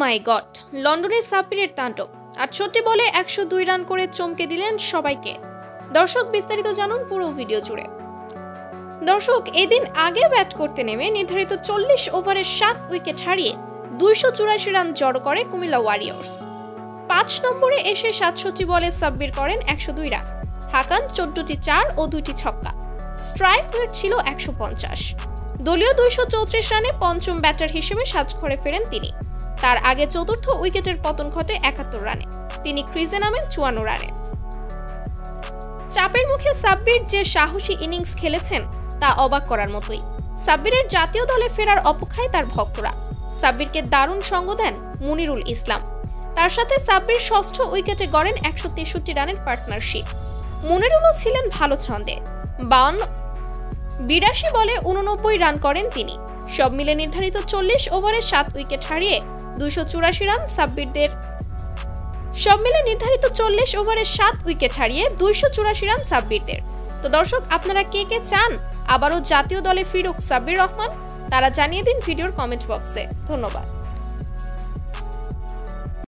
মাই god, লন্ডনের সাব্বিরের তাণ্ডব। ৬৮ বলে ১০২ রান করে চমকে দিলেন সবাইকে। দর্শক, বিস্তারিত জানুন পুরো ভিডিও জুড়ে। দর্শক, এদিন আগে ব্যাট করতে নেমে নির্ধারিত ৪০ ওভারে ৭ উইকেট হারিয়ে ২৮৪ রান জড়ো করে কুমিল্লা ওয়ারিয়র্স। ৫ নম্বরে এসে ৬৭ বলে সাব্বির করেন ১০২ রান, হাকান ১৪টি ৪ ও ২টি ছক্কা। স্ট্রাইক রেট ছিল ১৫০। দলীয় ২৩৪ রানে পঞ্চম ব্যাটার হিসেবে সাজঘরে ফেরেন তিনি। তার আগে চতুর্থ উইকেটের পতন ঘটে ৭১ রানে। তিনি ক্রিজে নামেন ৫৪ রানে। চাপের মুখে সাব্বির যে সাহসী ইনিংস খেলেছেন তা অবাক করার মতোই। সাব্বিরের জাতীয় দলে ফেরার অপেক্ষায় তার ভক্তরা। সাব্বিরকে দারুণ সঙ্গ দেন মুনিরুল ইসলাম। তার সাথে সাব্বির ষষ্ঠ উইকেটে গড়েন ১৬৩ রানের পার্টনারশিপ। মুনিরুলও ছিলেন ভালো ছন্দে। ৮২ বলে ৮৯ রান করেন তিনি। সব মিলে নির্ধারিত ৪০ ওভারে ৭ উইকেট হারিয়ে ২৮৪ রান সাব্বিরদের। তো দর্শক, আপনারা কে কে চান আবারও জাতীয় দলে ফিরুক সাব্বির রহমান? তারা জানিয়ে দিন ভিডিওর কমেন্ট বক্সে। ধন্যবাদ।